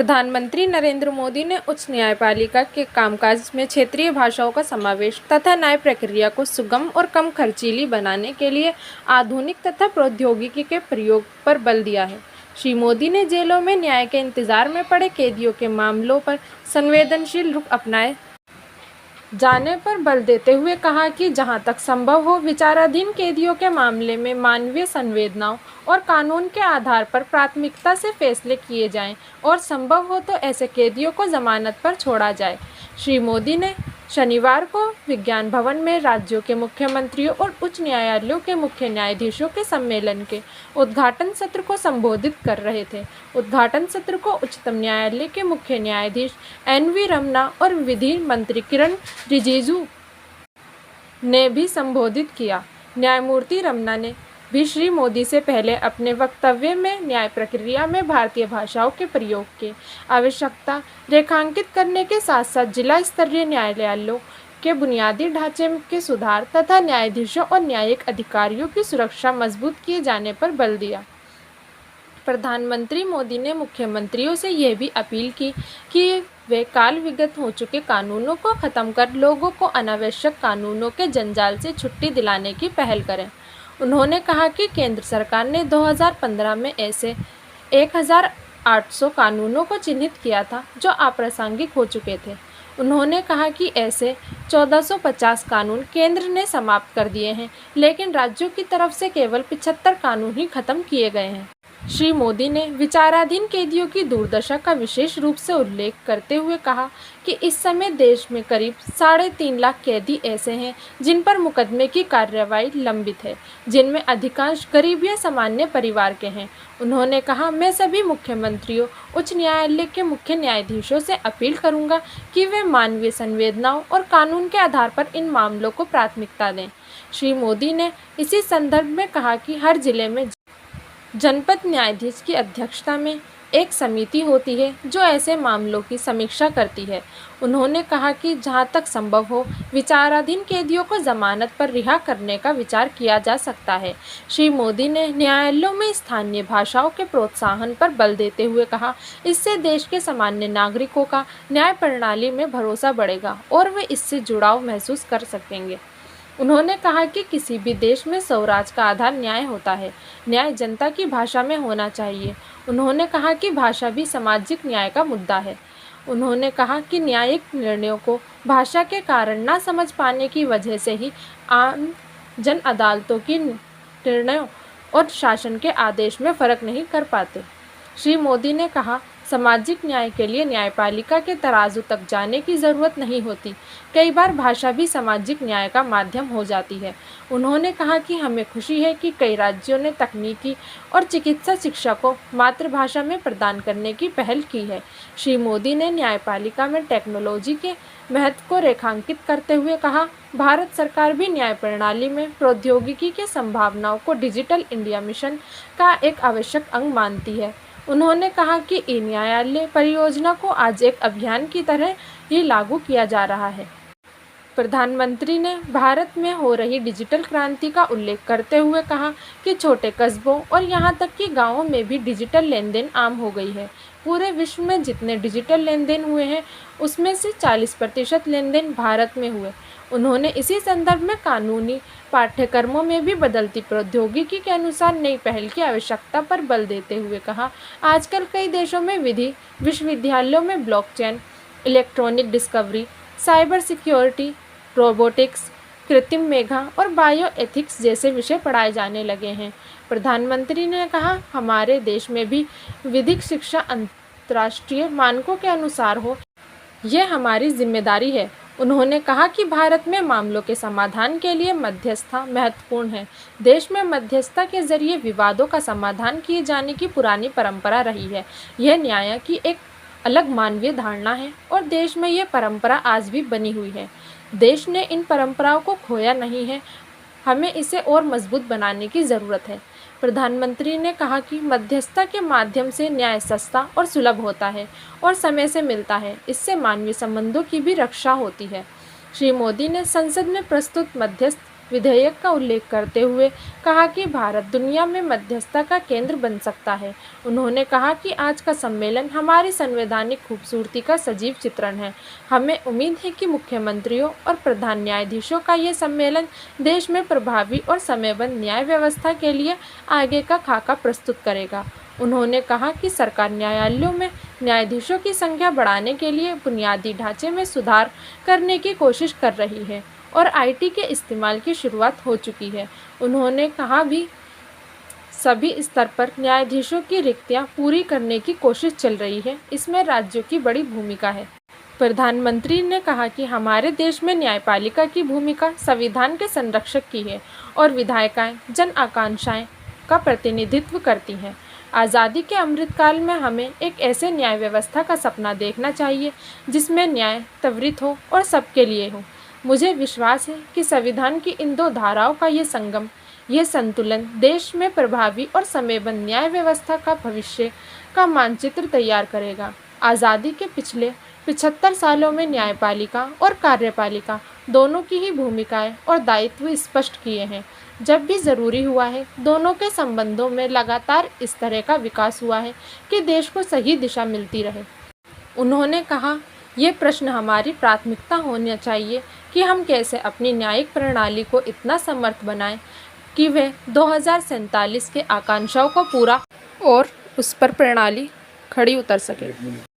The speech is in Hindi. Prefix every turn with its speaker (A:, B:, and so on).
A: प्रधानमंत्री नरेंद्र मोदी ने उच्च न्यायपालिका के कामकाज में क्षेत्रीय भाषाओं का समावेश तथा न्याय प्रक्रिया को सुगम और कम खर्चीली बनाने के लिए आधुनिक तथा प्रौद्योगिकी के प्रयोग पर बल दिया है। श्री मोदी ने जेलों में न्याय के इंतजार में पड़े कैदियों के मामलों पर संवेदनशील रुख अपनाए जाने पर बल देते हुए कहा कि जहां तक संभव हो विचाराधीन कैदियों के मामले में मानवीय संवेदनाओं और कानून के आधार पर प्राथमिकता से फैसले किए जाएं और संभव हो तो ऐसे कैदियों को जमानत पर छोड़ा जाए। श्री मोदी ने शनिवार को विज्ञान भवन में राज्यों के मुख्यमंत्रियों और उच्च न्यायालयों के मुख्य न्यायाधीशों के सम्मेलन के उद्घाटन सत्र को संबोधित कर रहे थे। उद्घाटन सत्र को उच्चतम न्यायालय के मुख्य न्यायाधीश NV रमन्ना और विधि मंत्री किरण रिजिजू ने भी संबोधित किया। न्यायमूर्ति रमन्ना ने भी श्री मोदी से पहले अपने वक्तव्य में न्याय प्रक्रिया में भारतीय भाषाओं के प्रयोग की आवश्यकता रेखांकित करने के साथ साथ जिला स्तरीय न्यायालयों के बुनियादी ढांचे के सुधार तथा न्यायाधीशों और न्यायिक अधिकारियों की सुरक्षा मजबूत किए जाने पर बल दिया। प्रधानमंत्री मोदी ने मुख्यमंत्रियों से यह भी अपील की कि वे काल विगत हो चुके कानूनों को खत्म कर लोगों को अनावश्यक कानूनों के जंजाल से छुट्टी दिलाने की पहल करें। उन्होंने कहा कि केंद्र सरकार ने 2015 में ऐसे 1800 कानूनों को चिन्हित किया था जो अप्रासंगिक हो चुके थे। उन्होंने कहा कि ऐसे 1450 कानून केंद्र ने समाप्त कर दिए हैं, लेकिन राज्यों की तरफ से केवल 75 कानून ही खत्म किए गए हैं। श्री मोदी ने विचाराधीन कैदियों की दुर्दशा का विशेष रूप से उल्लेख करते हुए कहा कि इस समय देश में करीब 3.5 लाख कैदी ऐसे हैं जिन पर मुकदमे की कार्रवाई लंबित है, जिनमें अधिकांश गरीब या सामान्य परिवार के हैं। उन्होंने कहा, मैं सभी मुख्यमंत्रियों, उच्च न्यायालय के मुख्य न्यायाधीशों से अपील करूंगा कि वे मानवीय संवेदनाओं और कानून के आधार पर इन मामलों को प्राथमिकता दें। श्री मोदी ने इसी संदर्भ में कहा कि हर जिले में जनपद न्यायाधीश की अध्यक्षता में एक समिति होती है जो ऐसे मामलों की समीक्षा करती है। उन्होंने कहा कि जहां तक संभव हो विचाराधीन कैदियों को जमानत पर रिहा करने का विचार किया जा सकता है। श्री मोदी ने न्यायालयों में स्थानीय भाषाओं के प्रोत्साहन पर बल देते हुए कहा, इससे देश के सामान्य नागरिकों का न्याय प्रणाली में भरोसा बढ़ेगा और वे इससे जुड़ाव महसूस कर सकेंगे। उन्होंने कहा कि किसी भी देश में स्वराज का आधार न्याय होता है। न्याय जनता की भाषा में होना चाहिए। उन्होंने कहा कि भाषा भी सामाजिक न्याय का मुद्दा है। उन्होंने कहा कि न्यायिक निर्णयों को भाषा के कारण ना समझ पाने की वजह से ही आम जन अदालतों की निर्णयों और शासन के आदेश में फ़र्क नहीं कर पाते। श्री मोदी ने कहा, सामाजिक न्याय के लिए न्यायपालिका के तराजू तक जाने की ज़रूरत नहीं होती। कई बार भाषा भी सामाजिक न्याय का माध्यम हो जाती है। उन्होंने कहा कि हमें खुशी है कि कई राज्यों ने तकनीकी और चिकित्सा शिक्षा को मातृभाषा में प्रदान करने की पहल की है। श्री मोदी ने न्यायपालिका में टेक्नोलॉजी के महत्व को रेखांकित करते हुए कहा, भारत सरकार भी न्याय प्रणाली में प्रौद्योगिकी के संभावनाओं को डिजिटल इंडिया मिशन का एक आवश्यक अंग मानती है। उन्होंने कहा कि ई-न्यायालय परियोजना को आज एक अभियान की तरह ही लागू किया जा रहा है। प्रधानमंत्री ने भारत में हो रही डिजिटल क्रांति का उल्लेख करते हुए कहा कि छोटे कस्बों और यहां तक कि गांवों में भी डिजिटल लेन देन आम हो गई है। पूरे विश्व में जितने डिजिटल लेन देन हुए हैं उसमें से 40% लेन देन भारत में हुए। उन्होंने इसी संदर्भ में कानूनी पाठ्यक्रमों में भी बदलती प्रौद्योगिकी के अनुसार नई पहल की आवश्यकता पर बल देते हुए कहा, आजकल कई देशों में विश्वविद्यालयों में blockchain, electronic discovery, cyber security, robotics, कृत्रिम मेधा और बायो एथिक्स जैसे विषय पढ़ाए जाने लगे हैं। प्रधानमंत्री ने कहा, हमारे देश में भी विधिक शिक्षा अंतर्राष्ट्रीय मानकों के अनुसार हो, यह हमारी जिम्मेदारी है। उन्होंने कहा कि भारत में मामलों के समाधान के लिए मध्यस्थता महत्वपूर्ण है। देश में मध्यस्थता के जरिए विवादों का समाधान किए जाने की पुरानी परंपरा रही है। यह न्याय की एक अलग मानवीय धारणा है और देश में यह परंपरा आज भी बनी हुई है। देश ने इन परंपराओं को खोया नहीं है, हमें इसे और मजबूत बनाने की ज़रूरत है। प्रधानमंत्री ने कहा कि मध्यस्थता के माध्यम से न्याय सस्ता और सुलभ होता है और समय से मिलता है। इससे मानवीय संबंधों की भी रक्षा होती है। श्री मोदी ने संसद में प्रस्तुत मध्यस्थ विधेयक का उल्लेख करते हुए कहा कि भारत दुनिया में मध्यस्थता का केंद्र बन सकता है। उन्होंने कहा कि आज का सम्मेलन हमारी संवैधानिक खूबसूरती का सजीव चित्रण है। हमें उम्मीद है कि मुख्यमंत्रियों और प्रधान न्यायाधीशों का ये सम्मेलन देश में प्रभावी और समयबद्ध न्याय व्यवस्था के लिए आगे का खाका प्रस्तुत करेगा। उन्होंने कहा कि सरकार न्यायालयों में न्यायाधीशों की संख्या बढ़ाने के लिए बुनियादी ढांचे में सुधार करने की कोशिश कर रही है और आईटी के इस्तेमाल की शुरुआत हो चुकी है। उन्होंने कहा भी सभी स्तर पर न्यायाधीशों की रिक्तियां पूरी करने की कोशिश चल रही है, इसमें राज्यों की बड़ी भूमिका है। प्रधानमंत्री ने कहा कि हमारे देश में न्यायपालिका की भूमिका संविधान के संरक्षक की है और विधायिकाएं जन आकांक्षाएं का प्रतिनिधित्व करती हैं। आज़ादी के अमृतकाल में हमें एक ऐसे न्याय व्यवस्था का सपना देखना चाहिए जिसमें न्याय त्वरित हो और सबके लिए हो। मुझे विश्वास है कि संविधान की इन दो धाराओं का ये संगम, ये संतुलन देश में प्रभावी और समयबद्ध न्याय व्यवस्था का भविष्य का मानचित्र तैयार करेगा। आज़ादी के पिछले 75 सालों में न्यायपालिका और कार्यपालिका दोनों की ही भूमिकाएं और दायित्व स्पष्ट किए हैं। जब भी ज़रूरी हुआ है, दोनों के संबंधों में लगातार इस तरह का विकास हुआ है कि देश को सही दिशा मिलती रहे। उन्होंने कहा, ये प्रश्न हमारी प्राथमिकता होना चाहिए कि हम कैसे अपनी न्यायिक प्रणाली को इतना समर्थ बनाएं कि वे 2047 के आकांक्षाओं को पूरा और उस पर प्रणाली खड़ी उतर सके।